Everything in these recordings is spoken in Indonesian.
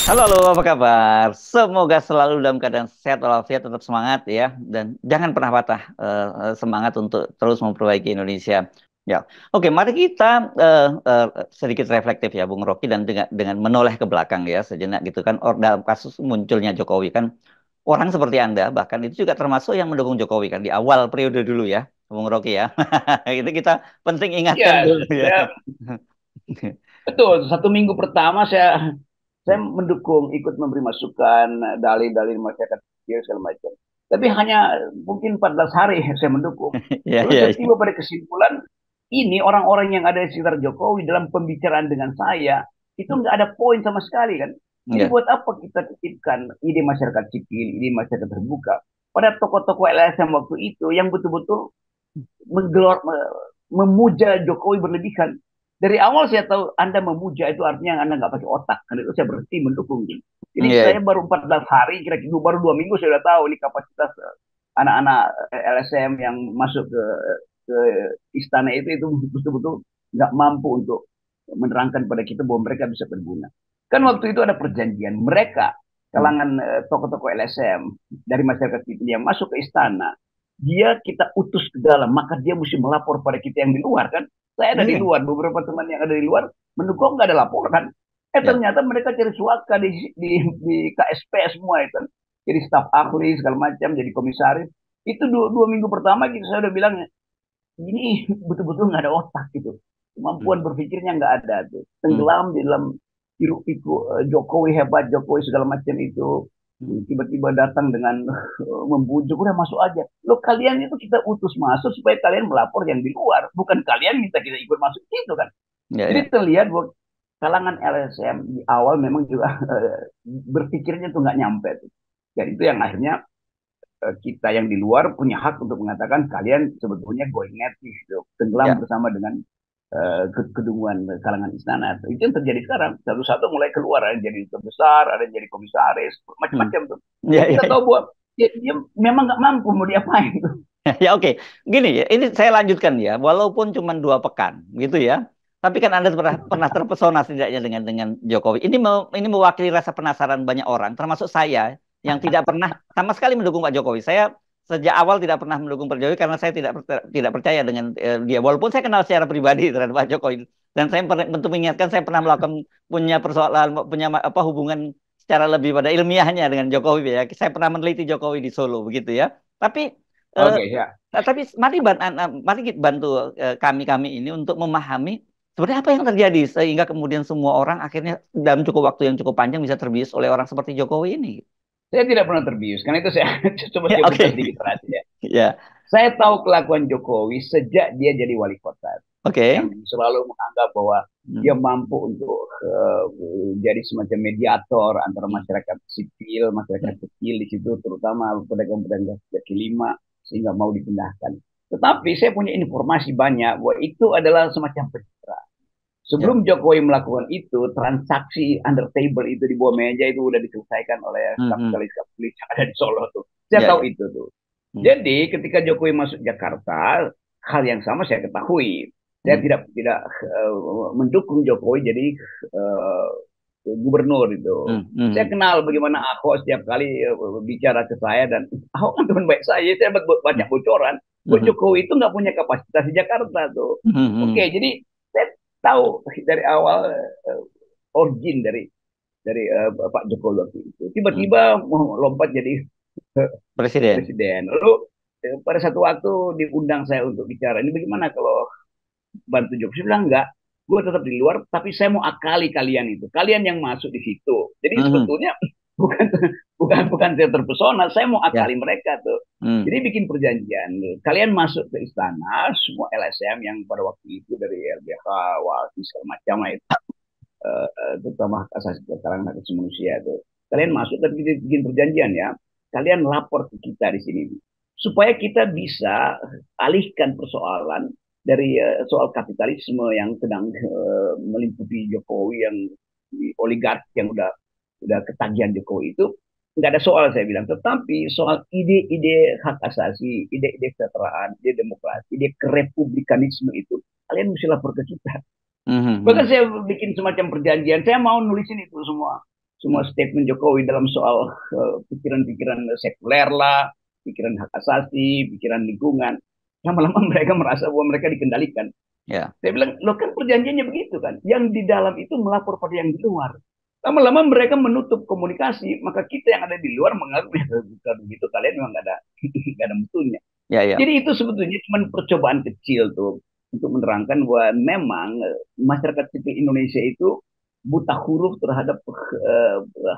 Halo, halo, apa kabar? Semoga selalu dalam keadaan sehat walafiat, tetap semangat ya, dan jangan pernah patah semangat untuk terus memperbaiki Indonesia. Ya, oke, mari kita eh, eh, sedikit reflektif ya, Bung Rocky, dan dengan menoleh ke belakang ya sejenak gitu kan. Dalam kasus munculnya Jokowi kan, orang seperti Anda bahkan itu juga termasuk yang mendukung Jokowi kan di awal periode dulu ya, Bung Rocky ya. Itu kita penting ingatkan Ya, dulu ya. saya betul. 1 minggu pertama saya mendukung, ikut memberi masukan, dalil-dalil masyarakat sipil segala macam. Tapi hanya mungkin 14 hari saya mendukung. Ya, Lalu ya, saya tiba ya. pada kesimpulan, ini orang-orang yang ada di sekitar Jokowi dalam pembicaraan dengan saya, itu nggak ada poin sama sekali kan. Jadi Ya. buat apa kita titipkan ide masyarakat sipil, ide masyarakat terbuka pada tokoh-tokoh LSM waktu itu yang betul-betul menggelor, memuja Jokowi berlebihan. Dari awal saya tahu Anda memuja itu artinya Anda nggak pakai otak. Karena itu saya berhenti mendukung. Jadi Iya, saya iya. baru 14 hari, kira-kira baru 2 minggu saya sudah tahu ini kapasitas anak-anak LSM yang masuk ke istana itu betul-betul nggak mampu untuk menerangkan pada kita bahwa mereka bisa berguna. Kan waktu itu ada perjanjian mereka Hmm. kalangan tokoh-tokoh LSM dari masyarakat sipil yang masuk ke istana, dia kita utus ke dalam, maka dia mesti melapor pada kita yang di luar kan. Saya ada di Iya. luar, beberapa teman yang ada di luar mendukung nggak ada laporan. Ya. Ternyata mereka cari suaka di KSP semua itu. Jadi staf ahli segala macam, jadi komisaris. Itu 2 minggu pertama kita saya udah bilang ini betul-betul nggak ada otak gitu. Hmm. Kemampuan berpikirnya nggak ada tuh. Hmm. Tenggelam di dalam hiruk pikuk Jokowi hebat, Jokowi segala macam itu. Hmm. Tiba-tiba datang dengan membujuk, udah masuk aja. Lo kalian itu kita utus masuk supaya kalian melapor yang di luar. Bukan kalian minta kita ikut masuk itu kan. Ya, Jadi ya. terlihat bahwa kalangan LSM di awal memang juga berpikirnya tuh nggak nyampe tuh. Dan itu yang akhirnya kita yang di luar punya hak untuk mengatakan kalian sebetulnya going native gitu, tenggelam Ya. bersama dengan kedunguan kalangan istana. Itu yang terjadi sekarang. Satu-satu mulai keluar, ada yang jadi terbesar, ada yang jadi komisaris, Hmm. macam-macam tuh. Ya, Yang ya, kita ya. tahu bahwa dia memang nggak mampu mau diapain tuh. Ya, oke. Gini ya, ini saya lanjutkan ya. Walaupun cuma 2 pekan, gitu ya. Tapi kan Anda pernah terpesona setidaknya dengan Jokowi. Ini mewakili rasa penasaran banyak orang, termasuk saya yang tidak pernah sama sekali mendukung Pak Jokowi. Saya sejak awal tidak pernah mendukung Pak Jokowi karena saya tidak percaya dengan dia. Walaupun saya kenal secara pribadi terhadap Pak Jokowi dan saya untuk mengingatkan saya pernah melakukan punya persoalan punya apa hubungan secara lebih pada ilmiahnya dengan Jokowi ya. Saya pernah meneliti Jokowi di Solo begitu ya. Tapi eh, Oke, ya. tapi mari kita bantu kami-kami ini untuk memahami sebenarnya apa yang terjadi sehingga kemudian semua orang akhirnya dalam cukup waktu yang cukup panjang bisa terbius oleh orang seperti Jokowi ini. Saya tidak pernah terbius, karena itu saya coba Ya, saya buka oke. sedikit rahasia. Ya, Saya tahu kelakuan Jokowi sejak dia jadi wali kota, oke. yang selalu menganggap bahwa dia Hmm. mampu untuk jadi semacam mediator antara Hmm. masyarakat sipil, masyarakat Hmm. kecil di situ, terutama pedagang-pedagang kaki lima, sehingga mau dipindahkan. Tetapi saya punya informasi banyak bahwa itu adalah semacam pencitraan. Ya. Sebelum Jokowi melakukan itu, transaksi under table itu di bawah meja itu udah diselesaikan oleh Hmm. Hmm. kapitalis-kapitalis yang ada di Solo tuh. Saya Ya, tahu ya. itu tuh. Hmm. Jadi ketika Jokowi masuk Jakarta, hal yang sama saya ketahui. Saya Hmm. tidak mendukung Jokowi jadi uh, gubernur itu. Hmm. Hmm. Saya kenal bagaimana Ahok setiap kali bicara ke saya, dan Ahok kan teman baik saya Hmm. banyak bocoran. Bahwa Hmm. Jokowi itu nggak punya kapasitas di Jakarta tuh. Hmm. Oke, Hmm. jadi saya tahu dari awal origin dari Pak Jokowi waktu itu. Hmm. Tiba-tiba lompat jadi Presiden. presiden. Lalu pada satu waktu diundang saya untuk bicara, ini bagaimana kalau bantu Jokowi? Saya bilang enggak, gue tetap di luar, tapi saya mau akali kalian itu. Kalian yang masuk di situ. Jadi Hmm. sebetulnya bukan bukan saya terpesona, saya mau Ya. akali mereka tuh. Hmm. Jadi bikin perjanjian, kalian masuk ke istana, semua LSM yang pada waktu itu dari LBH, WALKI, segala macam itu, terutama hak asasi kalangan hak asasi manusia itu. Kalian masuk, tapi kita bikin perjanjian ya. Kalian lapor ke kita di sini supaya kita bisa alihkan persoalan dari soal kapitalisme yang sedang meliputi Jokowi, yang oligarki yang udah ketagihan Jokowi itu. Nggak ada soal, saya bilang, tetapi soal ide-ide hak asasi, ide-ide kesetaraan, ide demokrasi, ide kerepublikanisme itu kalian mesti lapor ke kita. Hmm. Bahkan Hmm. saya bikin semacam perjanjian, saya mau nulisin itu semua. semua statement Jokowi dalam soal pikiran-pikiran sekuler lah, pikiran hak asasi, pikiran lingkungan. Lama-lama mereka merasa bahwa mereka dikendalikan. Ya. Saya bilang, lo kan perjanjiannya begitu kan. Yang di dalam itu melapor pada yang di luar. Lama-lama mereka menutup komunikasi, maka kita yang ada di luar mengaku ya bukan begitu, kalian memang nggak ada nggak ada mutunya. Ya, ya. Jadi itu sebetulnya cuma percobaan kecil tuh untuk menerangkan bahwa memang masyarakat sipil Indonesia itu buta huruf terhadap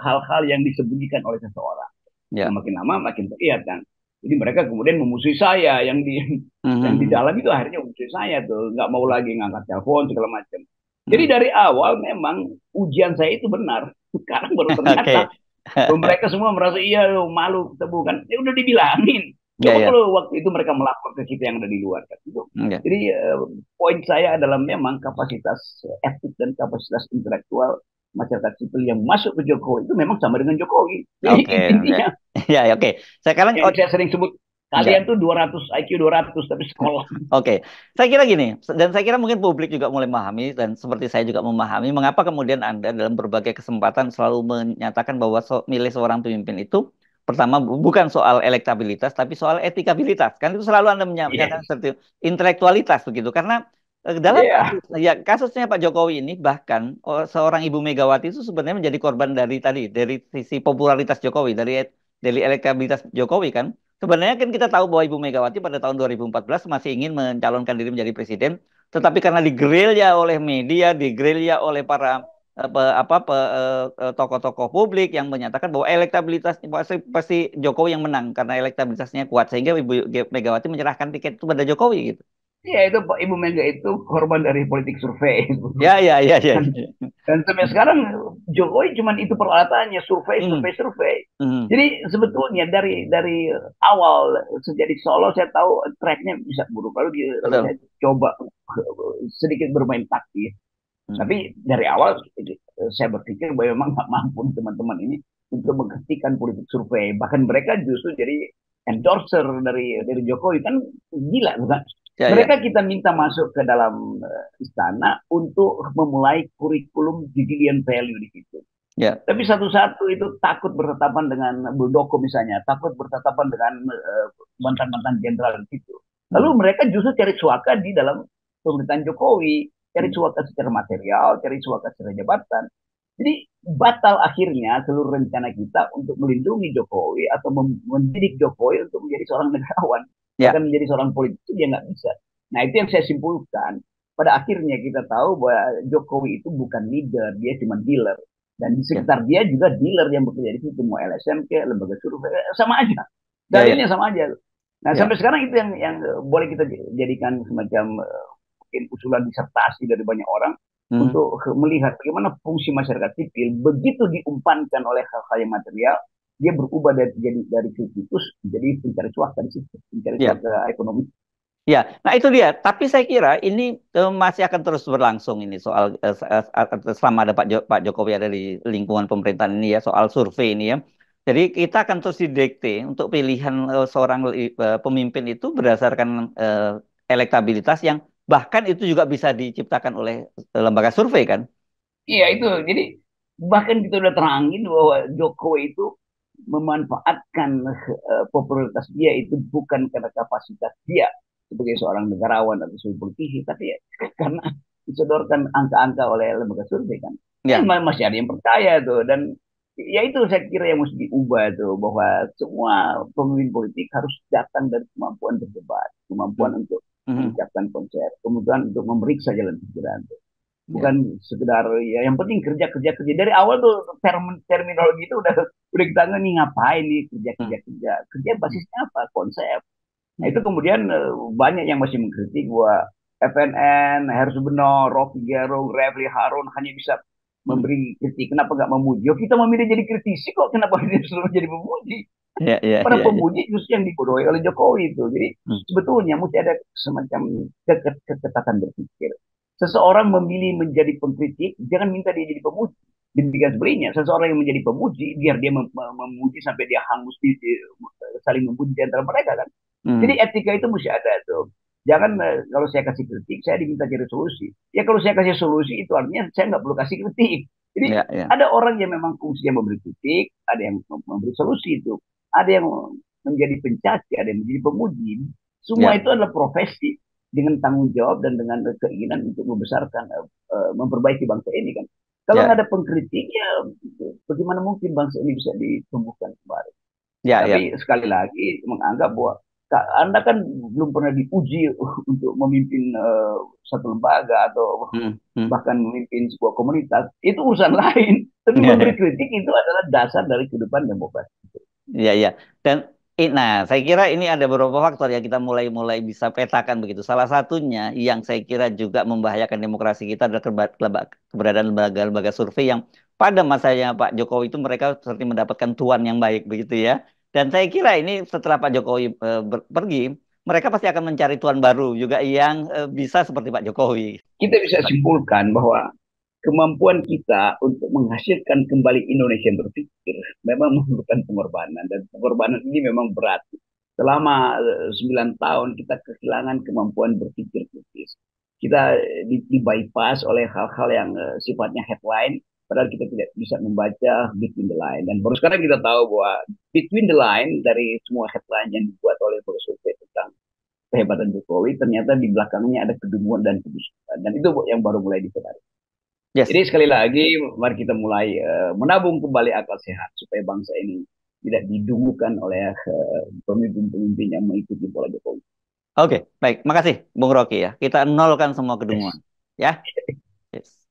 hal-hal yang disembunyikan oleh seseorang. Nah, Ya. makin lama makin terlihat kan. Jadi mereka kemudian memusuhi saya yang di Mhm. dalam itu akhirnya memusuhi saya tuh, nggak mau lagi ngangkat telepon segala macam. Jadi Mhm. dari awal memang ujian saya itu benar. Sekarang baru Oke. ternyata mereka semua merasa iya malu ketemu kan. Ya udah dibilangin. Ya, Coba ya. kalau waktu itu mereka melapor ke kita yang ada di luar kan. Itu. Ya. Jadi poin saya adalah memang kapasitas etik dan kapasitas intelektual masyarakat sipil yang masuk ke Jokowi itu memang sama dengan Jokowi. Jadi Oke. Ya, intinya ya, ya, oke. Sekarang yang saya sering sebut ya. kalian tuh 200 IQ 200 tapi sekolah. Oke, saya kira gini, dan saya kira mungkin publik juga mulai memahami, dan seperti saya juga memahami, mengapa kemudian Anda dalam berbagai kesempatan selalu menyatakan bahwa milih seorang pemimpin itu, pertama bukan soal elektabilitas, tapi soal etikabilitas. Kan itu selalu Anda menyatakan Yes. seperti itu. Intelektualitas begitu. Karena dalam Iya. kasus, ya, kasusnya Pak Jokowi ini, bahkan seorang Ibu Megawati itu sebenarnya menjadi korban dari tadi, dari sisi popularitas Jokowi, dari elektabilitas Jokowi kan. Sebenarnya kan kita tahu bahwa Ibu Megawati pada tahun 2014 masih ingin mencalonkan diri menjadi presiden, tetapi karena digerilya oleh media, digerilya oleh para tokoh-tokoh publik yang menyatakan bahwa elektabilitasnya pasti Jokowi yang menang karena elektabilitasnya kuat, sehingga Ibu Megawati menyerahkan tiket itu pada Jokowi gitu. Iya itu Pak Ibu Mega itu korban dari politik survei. Ya, ya, ya, ya. Dan, dan sampai sekarang Jokowi cuman itu peralatannya survei, Hmm, survei, survei. hmm, Jadi sebetulnya dari awal sejak di Solo saya tahu tracknya bisa buruk. Lalu betul. saya coba sedikit bermain taktis. Hmm, Tapi dari awal saya berpikir bahwa memang nggak mampu teman-teman ini untuk menghentikan politik survei. Bahkan mereka justru jadi endorser dari Jokowi kan gila bukan? ya, ya, Mereka kita minta masuk ke dalam istana untuk memulai kurikulum civilian value di situ. ya, Tapi satu-satu itu takut bertatapan dengan Muldoko misalnya, takut bertatapan dengan mantan-mantan jenderal di situ. Lalu hmm, mereka justru cari suaka di dalam pemerintahan Jokowi, cari hmm, suaka secara material, cari suaka secara jabatan. Jadi batal akhirnya seluruh rencana kita untuk melindungi Jokowi atau mendidik Jokowi untuk menjadi seorang negarawan, ya, bahkan menjadi seorang politisi dia nggak bisa. Nah itu yang saya simpulkan. Pada akhirnya kita tahu bahwa Jokowi itu bukan leader, dia cuma dealer. Dan di ya, sekitar dia juga dealer yang bekerja di situ, mau LSM ke lembaga survei, sama aja. ya, ya, Dalilnya sama aja. Nah ya, sampai sekarang itu yang boleh kita jadikan semacam mungkin usulan disertasi dari banyak orang hmm, untuk melihat bagaimana fungsi masyarakat sipil begitu diumpankan oleh hal-hal yang material, dia berubah dari kritikus menjadi pencari cuaka di situ, pencari ya. cuaka ekonomi. Ya, nah itu dia. Tapi saya kira ini masih akan terus berlangsung ini soal selama ada Pak Jokowi ada di lingkungan pemerintahan ini ya, soal survei ini ya. Jadi kita akan terus didikte untuk pilihan seorang pemimpin itu berdasarkan elektabilitas yang bahkan itu juga bisa diciptakan oleh lembaga survei kan. Iya itu, jadi bahkan kita udah terangin bahwa Jokowi itu memanfaatkan popularitas dia itu bukan karena kapasitas dia sebagai seorang negarawan atau sebagai politisi, tapi ya, karena disodorkan angka-angka oleh lembaga survei kan. Ya, Masih ada yang percaya tuh dan ya itu saya kira yang mesti diubah tuh bahwa semua pemimpin politik harus datang dari kemampuan berdebat, hmm, kemampuan untuk hmm, mengucapkan konsep, kemudian untuk memeriksa jalan pikiran ya, bukan sekedar ya yang penting kerja kerja kerja dari awal tuh terminologi itu udah kita nih ngapain nih kerja hmm, kerja kerja kerja hmm, basisnya apa konsep. Nah hmm, itu kemudian banyak yang masih mengkritik bahwa FNN, Hersubeno, Rocky Gerung, Refli Harun hanya bisa hmm. memberi kritik. Kenapa nggak memuji? Oh, kita memilih jadi kritisi kok. Kenapa dia disuruh jadi pemuji? Ya, ya, Para ya, ya. pemuji justru yang dibodohi oleh Jokowi itu. Jadi Hmm, sebetulnya mesti ada semacam keketatan berpikir. Seseorang memilih menjadi pengkritik, jangan minta dia jadi pemuji. Demikian sebaliknya, seseorang yang menjadi pemuji, biar dia memuji sampai dia hangus saling memuji di antara mereka kan. Jadi hmm, etika itu mesti ada tuh. Jangan kalau saya kasih kritik, saya diminta cari solusi. Ya kalau saya kasih solusi itu artinya saya nggak perlu kasih kritik. Jadi Ya, ya, ada orang yang memang fungsinya memberi kritik, ada yang memberi solusi itu, ada yang menjadi pencaci, ada yang menjadi pemuji. Semua ya, itu adalah profesi dengan tanggung jawab dan dengan keinginan untuk membesarkan, memperbaiki bangsa ini kan. Kalau ya, nggak ada pengkritik, ya bagaimana mungkin bangsa ini bisa ditumbuhkan kembali? ya, Tapi ya. sekali lagi menganggap bahwa Anda kan belum pernah diuji untuk memimpin satu lembaga atau Hmm, hmm. bahkan memimpin sebuah komunitas, itu urusan lain. Tapi memberi kritik itu adalah dasar dari kehidupan demokrasi. Iya, iya. Dan nah, saya kira ini ada beberapa faktor yang kita mulai bisa petakan begitu. Salah satunya yang saya kira juga membahayakan demokrasi kita adalah keberadaan lembaga-lembaga survei yang pada masanya Pak Jokowi itu mereka seperti mendapatkan tuan yang baik begitu ya. Dan saya kira ini setelah Pak Jokowi pergi, mereka pasti akan mencari tuan baru juga yang bisa seperti Pak Jokowi. Kita bisa simpulkan bahwa kemampuan kita untuk menghasilkan kembali Indonesia yang berpikir memang memerlukan pengorbanan, dan pengorbanan ini memang berat. Selama 9 tahun kita kehilangan kemampuan berpikir kritis. Kita di bypass oleh hal-hal yang sifatnya headline, padahal kita tidak bisa membaca between the line. Dan baru sekarang kita tahu bahwa between the line dari semua headline yang dibuat oleh survei tentang kehebatan Jokowi, ternyata di belakangnya ada kedunguan dan kebusukan. Dan itu yang baru mulai disadari. Yes. Jadi sekali lagi, mari kita mulai menabung kembali akal sehat supaya bangsa ini tidak didungukan oleh pemimpin-pemimpin yang mengikuti pola Jokowi. Oke, baik. Makasih Bung Rocky ya. Kita nolkan semua kedunguan. Ya. Yes.